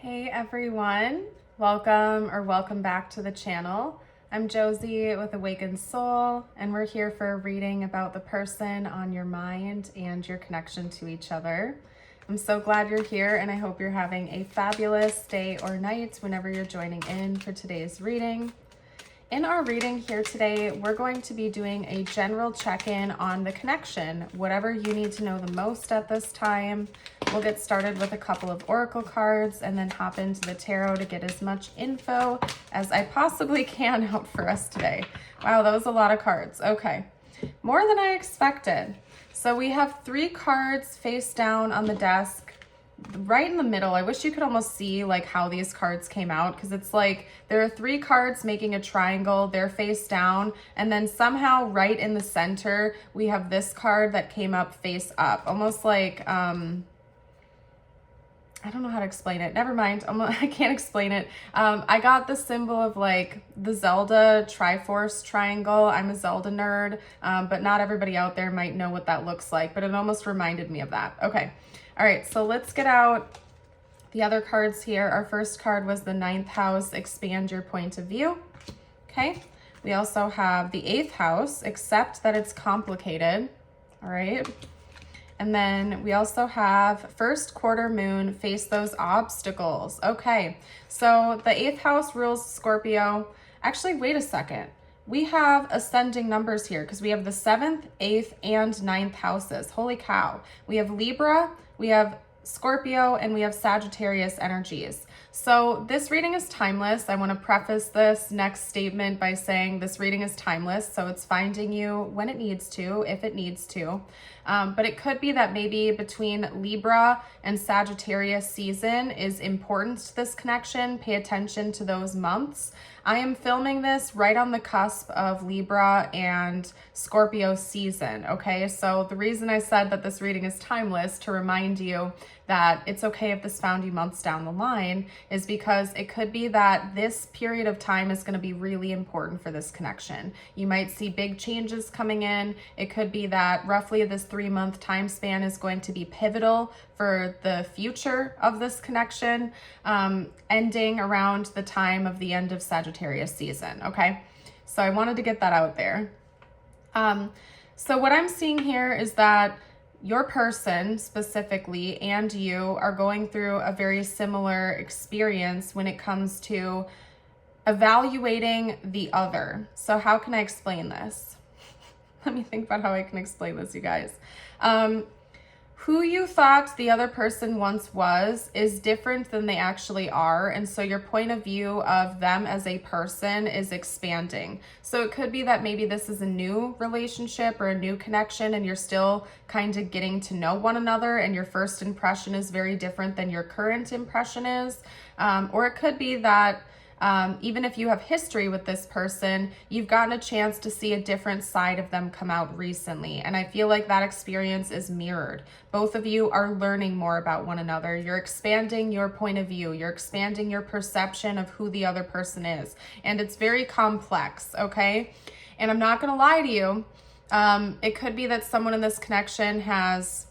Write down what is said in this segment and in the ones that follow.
Hey everyone, welcome back to the channel. I'm Josie with Awakened Soul, and we're here for a reading about the person on your mind and your connection to each other. I'm so glad you're here, and I hope you're having a fabulous day or night whenever you're joining in for today's reading. In our reading here today, we're going to be doing a general check-in on the connection, whatever you need to know the most at this time. We'll get started with a couple of oracle cards and then hop into the tarot to get as much info as I possibly can out for us today. Wow, that was a lot of cards. Okay, more than I expected. So we have 3 cards face down on the desk. Right in the middle, I wish you could almost see like how these cards came out, because it's like there are 3 cards making a triangle, they're face down, and then somehow right in the center we have this card that came up face up, almost like I don't know how to explain it. Never mind. I can't explain it. I got the symbol of like the Zelda Triforce triangle. I'm a Zelda nerd, but not everybody out there might know what that looks like, but it almost reminded me of that. Okay. All right. So let's get out the other cards here. Our first card was the 9th house, expand your point of view. Okay. We also have the 8th house, accept that it's complicated. All right. And then we also have first quarter moon, face those obstacles. Okay, so the 8th house rules Scorpio. Actually, wait a second. We have ascending numbers here because we have the 7th, 8th, and 9th houses. Holy cow. We have Libra, we have Scorpio, and we have Sagittarius energies. So this reading is timeless. I want to preface this next statement by saying this reading is timeless. So it's finding you when it needs to, if it needs to. But it could be that maybe between Libra and Sagittarius season is important to this connection. Pay attention to those months. I am filming this right on the cusp of Libra and Scorpio season, okay? So the reason I said that this reading is timeless, to remind you that it's okay if this found you months down the line, is because it could be that this period of time is going to be really important for this connection. You might see big changes coming in. It could be that roughly this 3-month time span is going to be pivotal for the future of this connection, ending around the time of the end of Sagittarius season, okay? So I wanted to get that out there. So what I'm seeing here is that your person specifically and you are going through a very similar experience when it comes to evaluating the other. So how can I explain this? Let me think about how I can explain this, you guys. Who you thought the other person once was is different than they actually are. And so your point of view of them as a person is expanding. So it could be that maybe this is a new relationship or a new connection and you're still kind of getting to know one another and your first impression is very different than your current impression is. Or it could be that even if you have history with this person, you've gotten a chance to see a different side of them come out recently. And I feel like that experience is mirrored. Both of you are learning more about one another. You're expanding your point of view. You're expanding your perception of who the other person is. And it's very complex, okay? And I'm not going to lie to you. It could be that someone in this connection has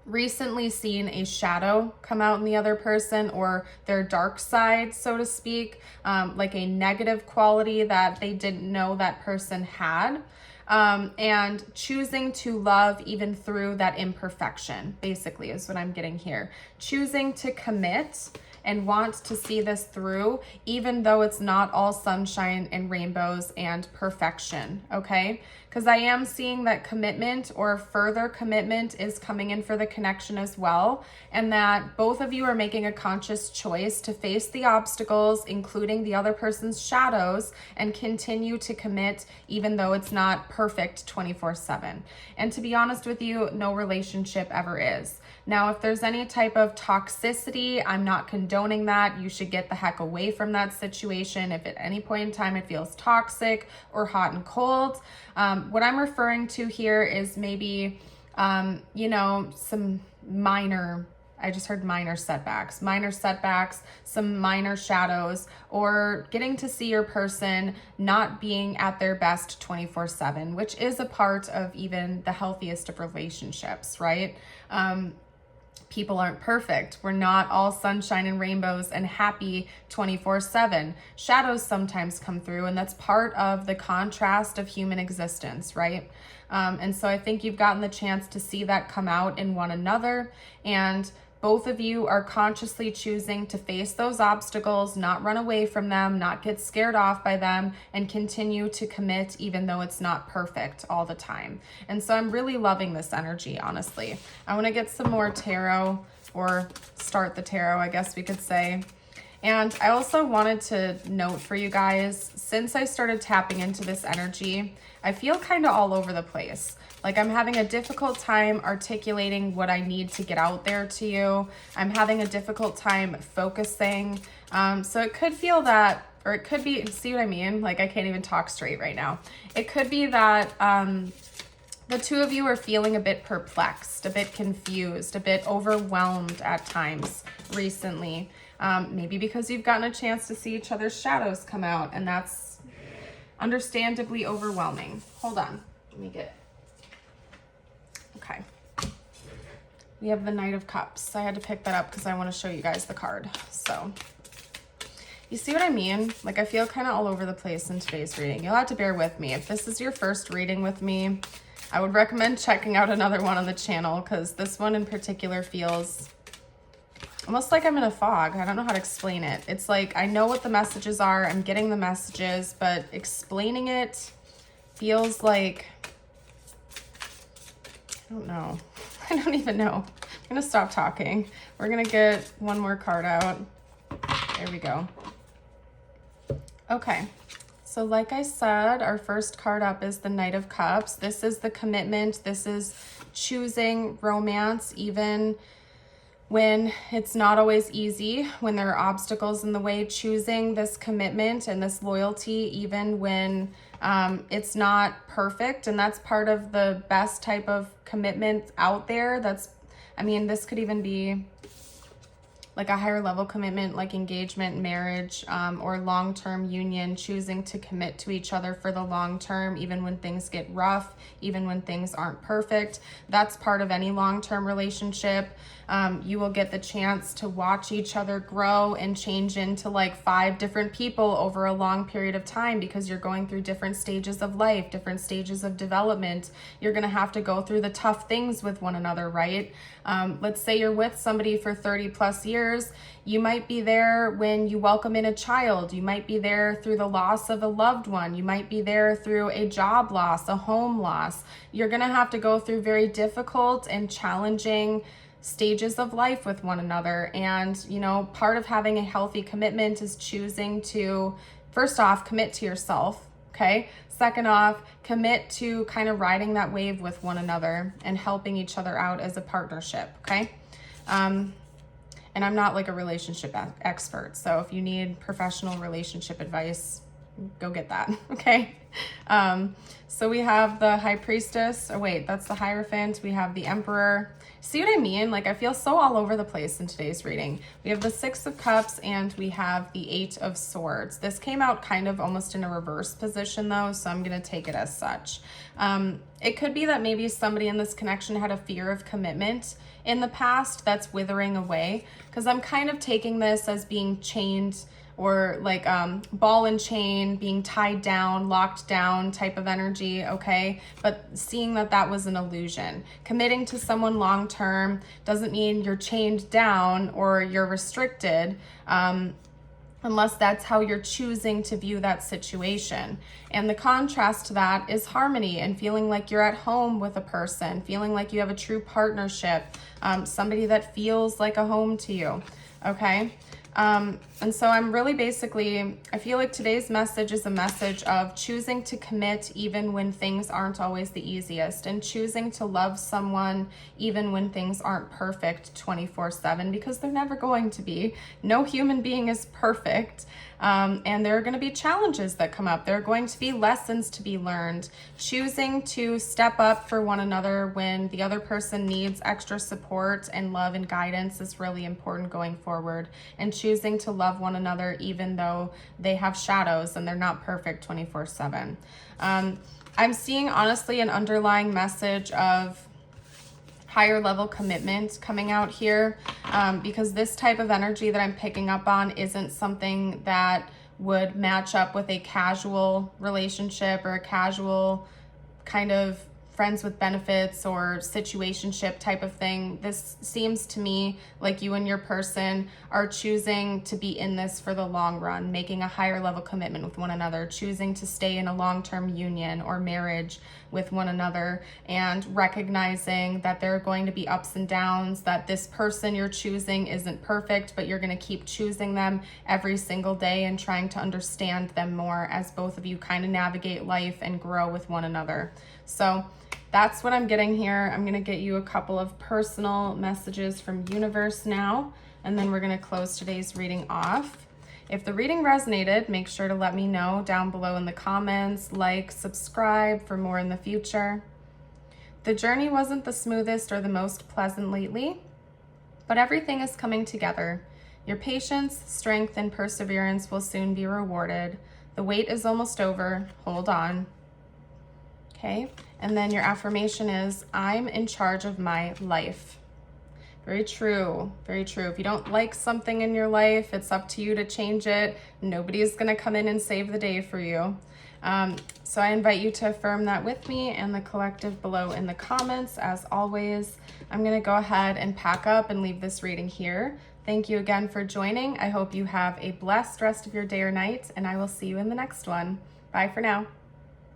recently seen a shadow come out in the other person, or their dark side, so to speak, like a negative quality that they didn't know that person had, and choosing to love even through that imperfection, basically, is what I'm getting here. Choosing to commit and want to see this through, even though it's not all sunshine and rainbows and perfection, okay? Because I am seeing that commitment or further commitment is coming in for the connection as well, and that both of you are making a conscious choice to face the obstacles, including the other person's shadows, and continue to commit even though it's not perfect 24/7. And to be honest with you, no relationship ever is. Now, if there's any type of toxicity, I'm not condoning that. You should get the heck away from that situation if at any point in time it feels toxic or hot and cold. What I'm referring to here is maybe, some minor, I just heard minor setbacks, some minor shadows, or getting to see your person not being at their best 24/7, which is a part of even the healthiest of relationships, right? People aren't perfect. We're not all sunshine and rainbows and happy 24/7. Shadows sometimes come through, and that's part of the contrast of human existence, right? And so I think you've gotten the chance to see that come out in one another, and both of you are consciously choosing to face those obstacles, not run away from them, not get scared off by them, and continue to commit even though it's not perfect all the time. And so I'm really loving this energy, honestly. I want to get some more tarot, or start the tarot, I guess we could say. And I also wanted to note for you guys, since I started tapping into this energy, I feel kind of all over the place. Like I'm having a difficult time articulating what I need to get out there to you. I'm having a difficult time focusing. So it could feel that, or it could be, see what I mean? Like I can't even talk straight right now. It could be that the two of you are feeling a bit perplexed, a bit confused, a bit overwhelmed at times recently. Maybe because you've gotten a chance to see each other's shadows come out, and that's understandably overwhelming. Hold on, let me get... Okay. We have the Knight of Cups. I had to pick that up because I want to show you guys the card. So, you see what I mean? Like, I feel kind of all over the place in today's reading. You'll have to bear with me. If this is your first reading with me, I would recommend checking out another one on the channel, because this one in particular feels almost like I'm in a fog. I don't know how to explain it. It's like I know what the messages are. I'm getting the messages, but explaining it feels like... I don't know. I don't even know. I'm going to stop talking. We're going to get one more card out. There we go. Okay. So like I said, our first card up is the Knight of Cups. This is the commitment. This is choosing romance, even when it's not always easy, when there are obstacles in the way, choosing this commitment and this loyalty, even when it's not perfect. And that's part of the best type of commitment out there. That's, I mean, this could even be like a higher level commitment, like engagement, marriage, or long-term union, choosing to commit to each other for the long term, even when things get rough, even when things aren't perfect. That's part of any long-term relationship. You will get the chance to watch each other grow and change into like 5 different people over a long period of time, because you're going through different stages of life, different stages of development. You're going to have to go through the tough things with one another, right? Let's say you're with somebody for 30 plus years. You might be there when you welcome in a child. You might be there through the loss of a loved one. You might be there through a job loss, a home loss. You're going to have to go through very difficult and challenging stages of life with one another. And, you know, part of having a healthy commitment is choosing to, first off, commit to yourself. Okay. Second off, commit to kind of riding that wave with one another and helping each other out as a partnership. Okay. And I'm not like a relationship expert. So if you need professional relationship advice, go get that. Okay. So we have the High Priestess. Oh wait, that's the Hierophant. We have the Emperor. See what I mean? Like I feel so all over the place in today's reading. We have the 6 of Cups and we have the 8 of Swords. This came out kind of almost in a reverse position though, so I'm going to take it as such. It could be that maybe somebody in this connection had a fear of commitment in the past that's withering away, because I'm kind of taking this as being chained, or like ball and chain, being tied down, locked down type of energy, okay? But seeing that that was an illusion. Committing to someone long term doesn't mean you're chained down or you're restricted, unless that's how you're choosing to view that situation. And the contrast to that is harmony and feeling like you're at home with a person, feeling like you have a true partnership, somebody that feels like a home to you, okay? And so I'm really basically, I feel like today's message is a message of choosing to commit even when things aren't always the easiest, and choosing to love someone even when things aren't perfect 24/7, because they're never going to be. No human being is perfect. And there are going to be challenges that come up. There are going to be lessons to be learned. Choosing to step up for one another when the other person needs extra support and love and guidance is really important going forward. And choosing to love one another even though they have shadows and they're not perfect 24/7. I'm seeing honestly an underlying message of higher level commitment coming out here, because this type of energy that I'm picking up on isn't something that would match up with a casual relationship or a casual kind of friends with benefits or situationship type of thing. This seems to me like you and your person are choosing to be in this for the long run, making a higher level commitment with one another, choosing to stay in a long-term union or marriage with one another, and recognizing that there are going to be ups and downs, that this person you're choosing isn't perfect, but you're going to keep choosing them every single day and trying to understand them more as both of you kind of navigate life and grow with one another. So that's what I'm getting here. I'm going to get you a couple of personal messages from universe now, and then we're going to close today's reading off. If the reading resonated, make sure to let me know down below in the comments, like, subscribe for more in the future. The journey wasn't the smoothest or the most pleasant lately, but everything is coming together. Your patience, strength, and perseverance will soon be rewarded. The wait is almost over. Hold on. Okay, and then your affirmation is, I'm in charge of my life. Very true, very true. If you don't like something in your life, it's up to you to change it. Nobody's gonna come in and save the day for you. So I invite you to affirm that with me and the collective below in the comments. As always, I'm gonna go ahead and pack up and leave this reading here. Thank you again for joining. I hope you have a blessed rest of your day or night, and I will see you in the next one. Bye for now.